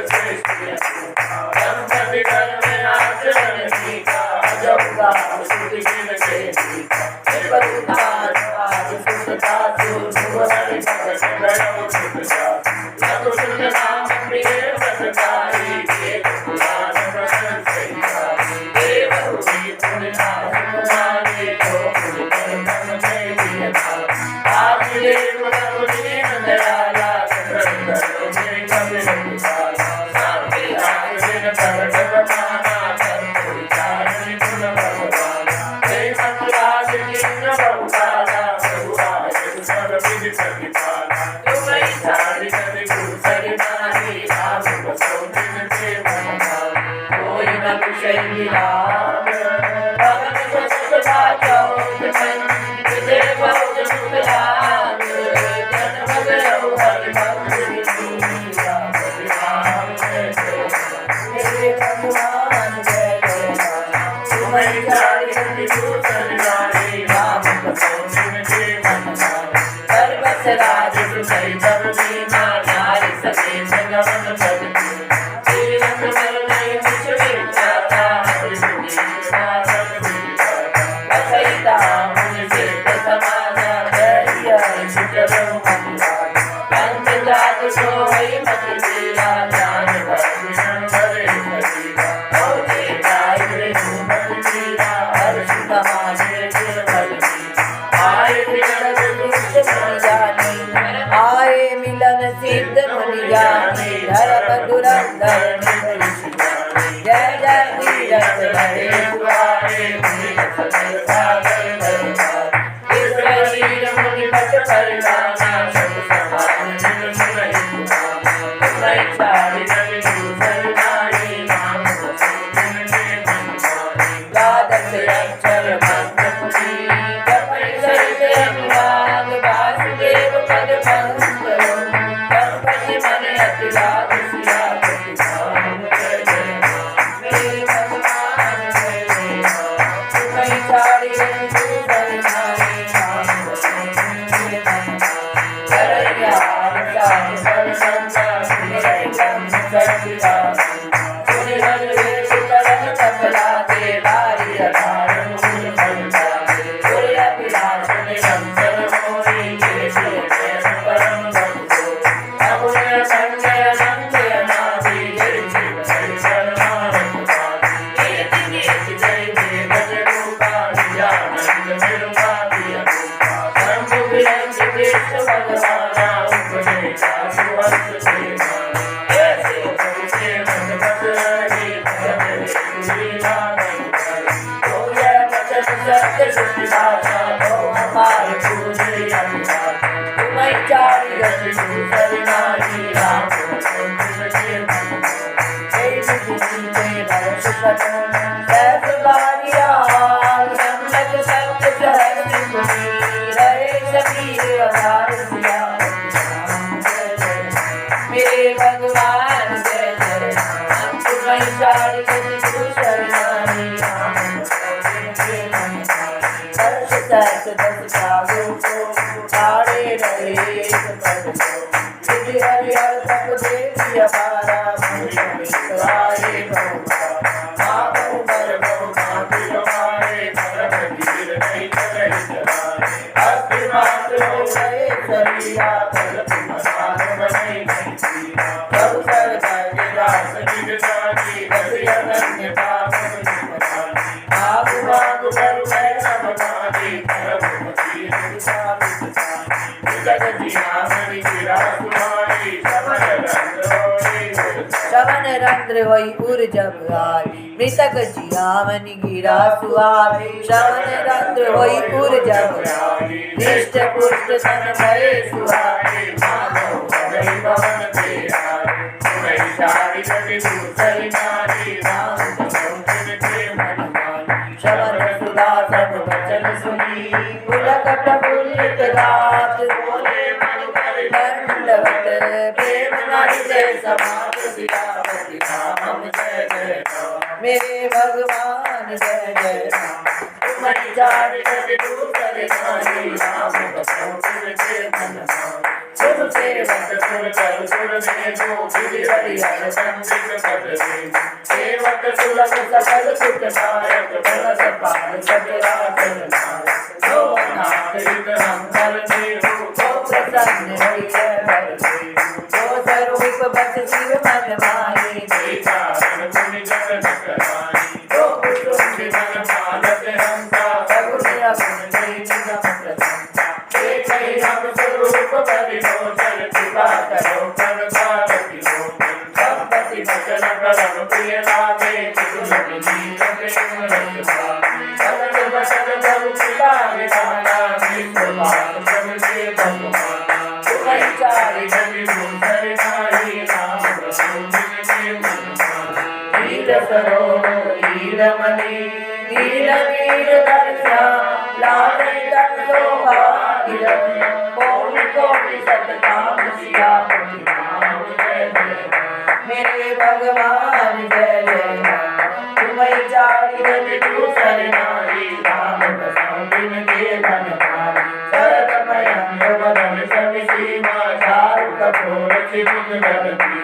श्रेष्ठ यशोदा। गणपति गण में आचरण कीता, अजब गान सुधि जिनके मीठा। त्रिपुरार आदि सुरता सुर, हरि भगत गयो सुत जाति। रघुकुल नाम प्रिय व्रतधारी, एक पुराण प्रसन्न सहितारी। देवहूति पुण्य नाथ कुमारी, जो पुनि कर्म में दिय नाथ। आदिदेव रघु दीन दयाला, सकल करो में कबीर कृपाला। शांति आय दिन प्रगट बमाना, कर्म विचार निपुण भगवाना। जय मंगलाज किंग बहुकाला, प्रभु आय सब विधि प्रतिपाला। तुम्हारी सारी गति दूसरी नारी, राम बसो जिनके मन मारी। कोई न विषय विराग, भगत को सुख बाचो मन। तुझे बहुत सुख लाग, जन्म गयो हरि भक्त विधि। सियापति राम जय जय, मेरे भगवान जय जय। तुम्हारी सारी गति दूसरी नारी, राम बसो जिनके मन मारी। सर्वस राज सुसई सब दीना, नारी सके जगवन सब दीना। श्रीरंग मर नहीं कुछ विख्याता, हरि मुनि कृपा सब विख्याता। बसैता मुनि सेठ समाना, धैर्य सुचरहु मन लागा। पंथ जात सोई मत दीना, ज्ञान भजन भरे भजीरा। बहुते गाय गृह मत मीरा, हर्ष समाजे गुण बल मीरा। आए मिलन दुष्ट मुनि जानी, आए मिलन सिद्ध मुनि जानी। धर्म धुरंधर निधि जानी, जय जय तीरथ भरे सुहाए। मुनि सतल सागर दरबार, इस शरीर मुनि पट परवाना। सब समान जिन सुनहि पुराना, तुम्हारी सारी गति दूसरी नारी, राम बसो जिनके मन मारी। द्वादश अक्षर मंत्र पुरी, जपति सहित अनुराग। वासुदेव पद पंकजं, गणपति मन अति लाग। सियापति राम जय जय, मेरे भगवान जय जय। तुम्हारी सारी गति दूसरी नारी, राम बसो जिनके मन मारी। करैया साथ पर संता, सुनिरै ब्रह्म सच्चिदानंद। सुनि हर वेद करन तपला दे, बारी अधार मूल फल पावे। सूर्य अभिलाष निरंतर मोहि, केशव प्रेम परम भक्तो। अगुण संजय अनंत अनादि, जय शिव जय परमानंद पाहि। कीर्ति कीर्ति जय वेद रूपा, निजानंद निरुपाधि अरूपा। शंभु विरंच कृष्ण भगवाना, उपदेशा सुहृद दूसरी नारी राम मेरे भगवान जय जय राम तुम्हारी सारी दूसरी नारी राम दस दस दस सागों को तारे रहे हरि हर तक देवी हमारा मुझे शवन रंध्र होई उर जब आय मृतक जियावन गिरा सुहाय शवन रंध्र होई उर जब आय हृष्ट पुष्ट तन भय सुहाय माधव भय भवन तेहाय तुम्हें सारी जगि दूसरी नारी राम शवन सुधा सब वचन सुनी पुलक प्रफुल्लित गात बोले मन कर दंडवत प्रेम नारी समाज सियावती राम जय जय राम मेरे भगवान जय जय राम तुम्हारी जान जग दूसरे नारी राम बसो तुझे मन सुर सेवक सुर कर सुर दे जो गिरि हरि हर संचित पद दे सेवक सुलभ सकल सुख दायक बलस पाल सचराचर नायक जो अनाथ हित मंगल देहु जो प्रसन्न होई भर देहु जो सर्वोप बस जीव मन माही देचारण पुनि जगत कराई जो कुसुम मन पालत हंसा सगुण अगुण जय निगम प्रशंसा एक ही हम स्वरूप परिलोचन कृपा करो कर पार्वती लोचन संपत्ति वचन करम प्रिय लागे तिरुलभि नीत प्रेम रसवा सगल वचन प्रभु कृपा विधाना विष्णु पाद प्रभु से भगवाना तुम्हारी चारि जगि दूसरी नारी राम प्रभु जिनके मन माना नील सरोवर नील मणि नील नील दर्शा लाल तन शोभा कोटि कोटि सतकाम सियावती राम जय जय मेरे भगवान जय जय राम तुम्हारी चारि जगि दूसरी नारी राम बसो जिनके मन माना सरदमय अंग बदन सवि सीमा चारु कठोर चिबुक गदती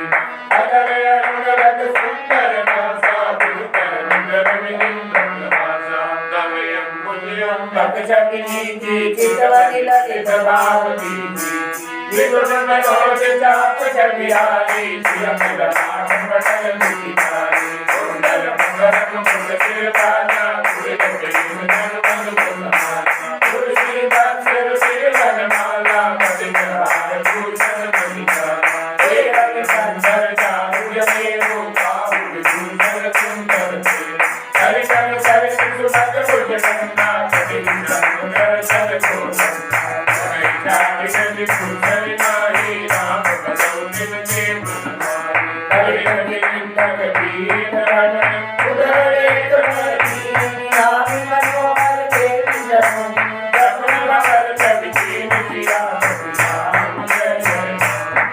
अगर अरुण रथ सुंदर नासा दुर्कर नगर मिलिंद भाषा नवयं पुण्यं भक्तजगिनी जी चितवति ललित भावती विगुण मनोज चाप जगियारी सियम ललाट पटल निकितारी कुंडल मंगलम मुंड सिर पाना कुल प्रेम जन मन कुसमाना तुलसी बंसर सिर वनमाला मति हार भूषण मणिकाला हे रंग संधर चारु जनेऊ पाऊ विभूषण सुंदर से हरि कर कर सुमग भुज गंगा कवि संग दर्शन को तुम्हारी चारि जगि दूसरी नारी राम बसो जिनके मन माही हरि हरि निंदक दीन हरण उदर एक मनी नाभि मनोहर देवी जननी जपन मगर कवि दीन सियावती राम जय जय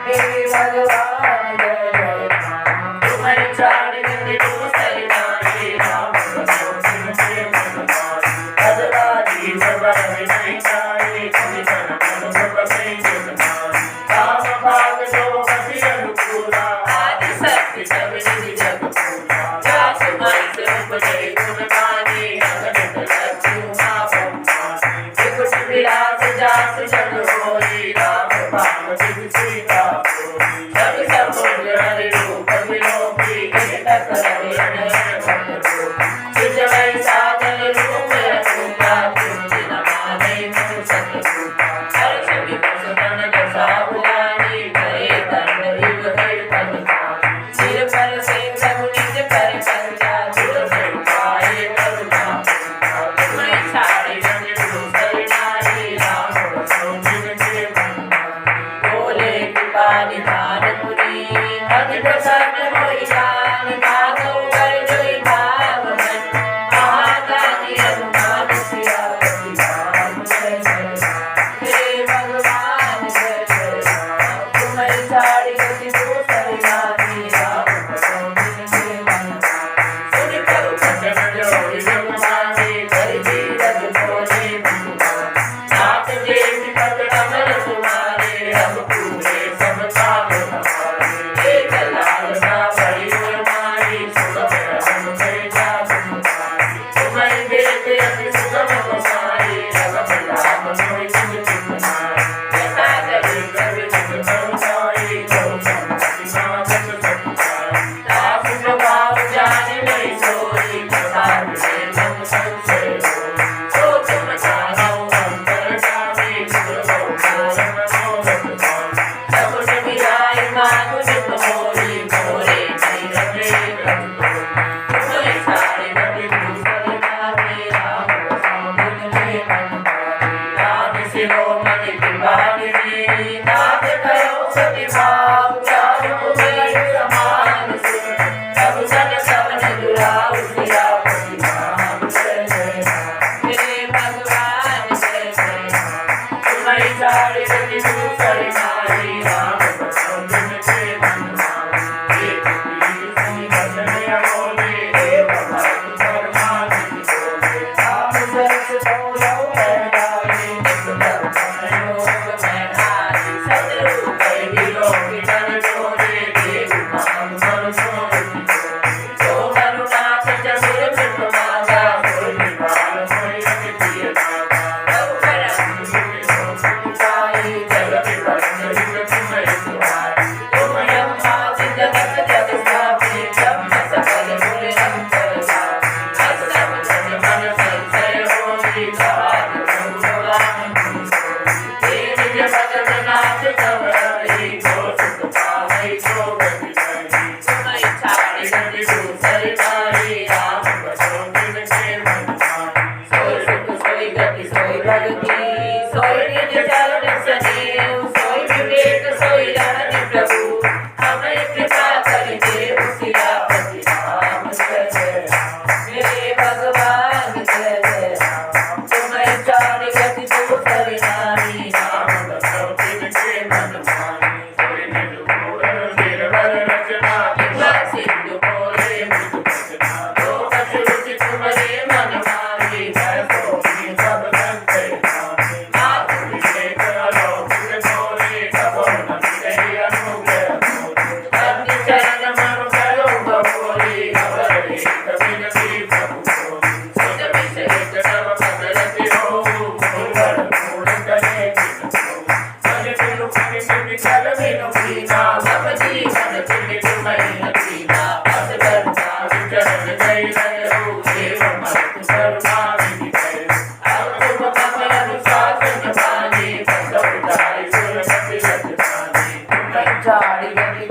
मेरे भगवान जय जय राम तुम्हारी चारि जगि दूसरी नारी राम बसो जिनके मन माही अजरा जीव बर विनय चाहि कवि सन मन सब प्रेम मान काम भाग जो कवि अनुकूला आदि शक्ति सब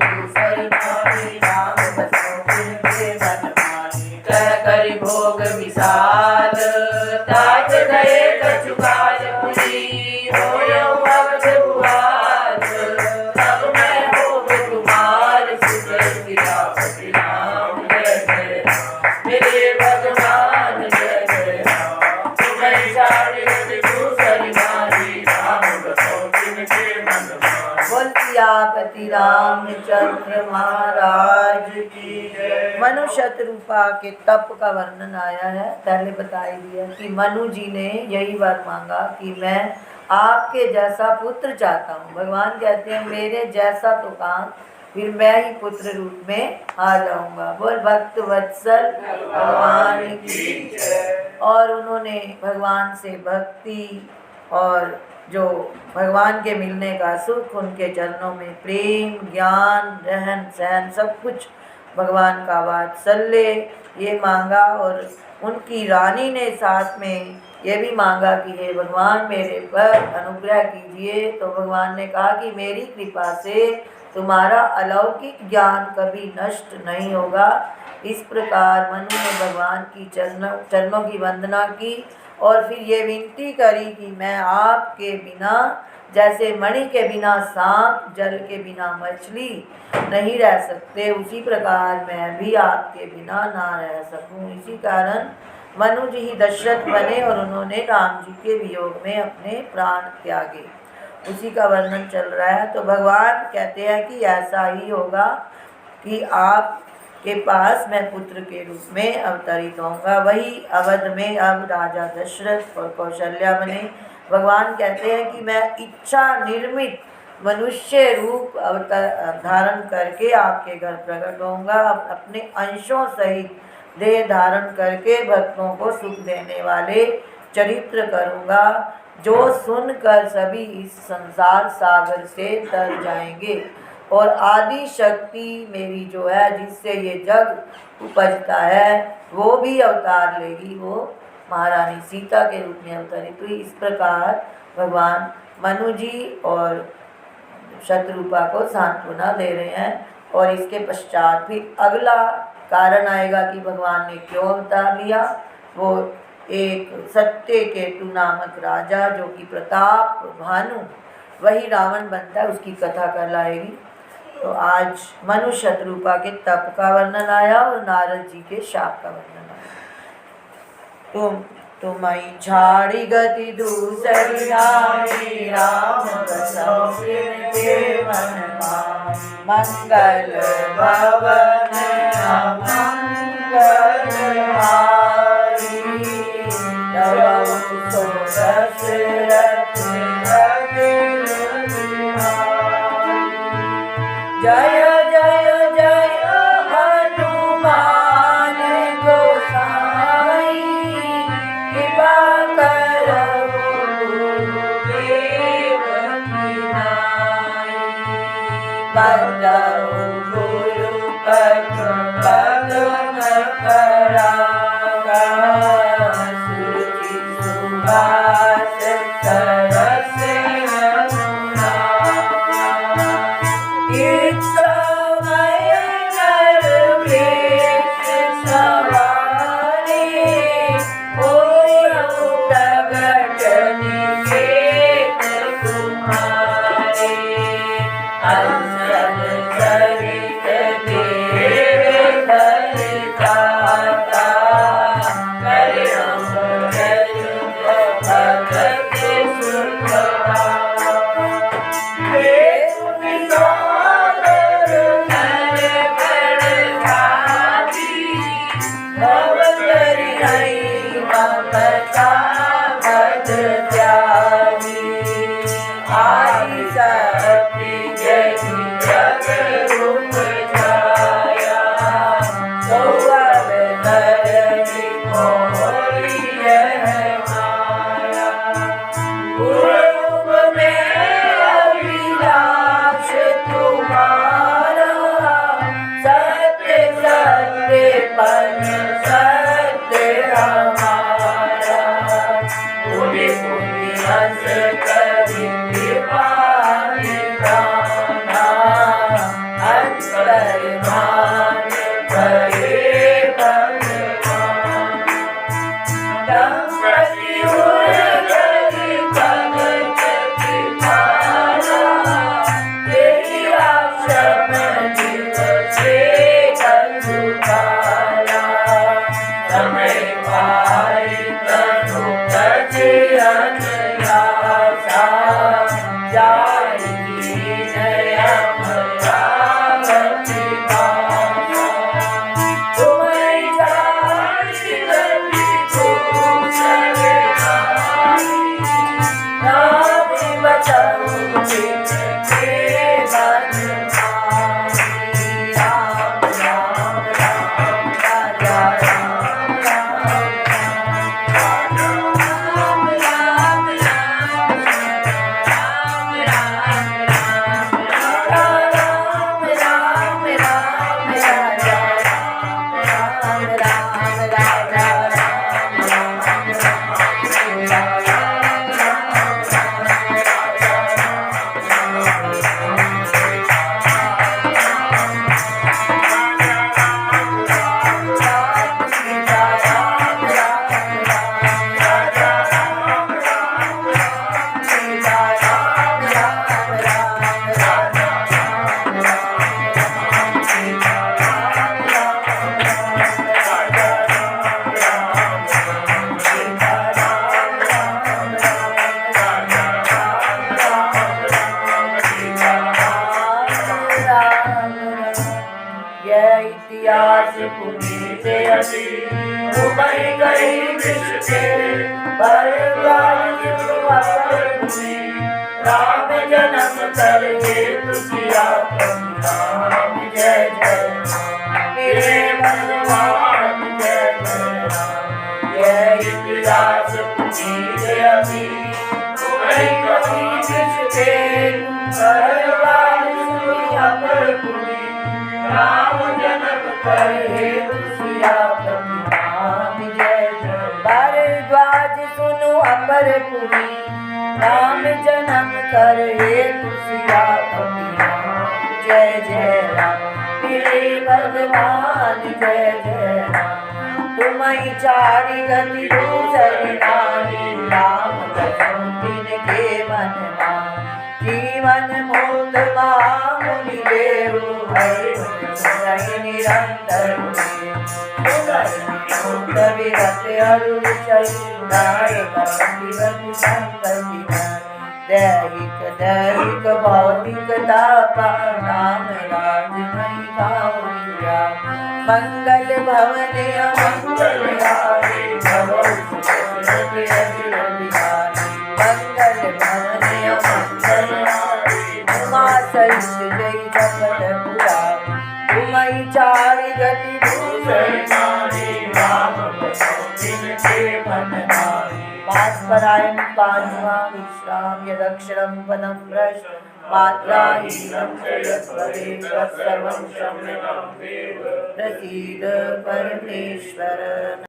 दूसरी नारी राम बसो तिनके मन मानी कह करि भोग विशाल तात गए कछुकाल पुरी होयो भक्त बुआर तब मैं भोग तुम्हार सुख सियापति राम जय जय राम मेरे भगवान जय जय राम तुम्हें छाड़ी दूसरी नारी राम बसो तिनके मन मानी बोल सियापति रामचंद्र महाराज की जय। मनु शतरूपा के तप का वर्णन आया है, पहले बताई दिया कि मनु जी ने यही वर मांगा कि मैं आपके जैसा पुत्र चाहता हूँ। भगवान कहते हैं मेरे जैसा तो कहाँ, फिर मैं ही पुत्र रूप में आ जाऊंगा। बोल भक्त वत्सल भगवान की जय। और उन्होंने भगवान से भक्ति और जो भगवान के मिलने का सुख, उनके चरणों में प्रेम, ज्ञान, रहन सहन सब कुछ भगवान का वात्सल्य ये मांगा। और उनकी रानी ने साथ में ये भी मांगा कि हे भगवान मेरे पर अनुग्रह कीजिए। तो भगवान ने कहा कि मेरी कृपा से तुम्हारा अलौकिक ज्ञान कभी नष्ट नहीं होगा। इस प्रकार मनु ने भगवान की चरणों की वंदना की और फिर ये विनती करी कि मैं आपके बिना, जैसे मणि के बिना सांप, जल के बिना मछली नहीं रह सकते, उसी प्रकार मैं भी आपके बिना ना रह सकूं। इसी कारण मनु जी ही दशरथ बने और उन्होंने राम जी के वियोग में अपने प्राण त्यागे। उसी का वर्णन चल रहा है। तो भगवान कहते हैं कि ऐसा ही होगा कि आप के पास मैं पुत्र के रूप में अवतरित होऊंगा। वही अवध में अब राजा दशरथ और कौशल्या बने। भगवान कहते हैं कि मैं इच्छा निर्मित मनुष्य रूप धारण करके आपके घर प्रकट होऊंगा। अपने अंशों सहित देह धारण करके भक्तों को सुख देने वाले चरित्र करूंगा, जो सुनकर सभी इस संसार सागर से तर जाएंगे। और आदि शक्ति मेरी जो है, जिससे ये जग उपजता है, वो भी अवतार लेगी। वो महारानी सीता के रूप में अवतरित हुई। इस प्रकार भगवान मनु जी और शतरूपा को सांत्वना दे रहे हैं। और इसके पश्चात फिर अगला कारण आएगा कि भगवान ने क्यों अवतार लिया। वो एक सत्यकेतु नामक राजा, जो कि प्रताप भानु, वही रावण बनता है, उसकी कथा कहलाएगी। तो आज मनु शतरूपा के तप का वर्णन आया और नारद जी के शाप का वर्णन आया। तुम्हारी झाड़ी गति दूसरी नारी राम बसो तिनके मन मानी मंगल भवन अमंगल हारी तब सो दशरथ जय जय जय हनुमान गोसाई कृपा करो गुरुदेव की नाई बंदो गुरु पद पद्म करागा सुचि सुभाष सरस इतिहास पुनीत अति तुम्हें कही विश्व के भरद्वाज अपर पुनि राम जन्म कर हेतु किया राम जय जय मेरे भगवान जय जय राम यह इतिहास पुनीत अति तुम्हें कही विश्व के भरद्वाज अपर पुनि राम जन्म कर हेतु किया राम जय जय भरद्वाज सुनो अपर पुनि राम जन्म कर हेतु सिया जय जय राम मेरे भगवान जय जय राम तुम्हें चारि गति दूसरी नारी राम कसम तिनके मन जीवन मुक्त मुनि देव हरि निरंतर मुक्त विरत अरुण नायक दैहिक दैहिक भौतिक तापा नाम राज नहीं गाऊंगा मंगल भवन अमंगल हारी मंगल भवन अमंगल उमा सहित जय जगत पुरा तुम्हारी चारि गति दूसरी राम के मन पारायण पांचवा विश्राम यदक्षरम पदम भ्रष्ट मात्राहीनम सर्वं क्षम्यतां देव प्रसीद परमेश्वर।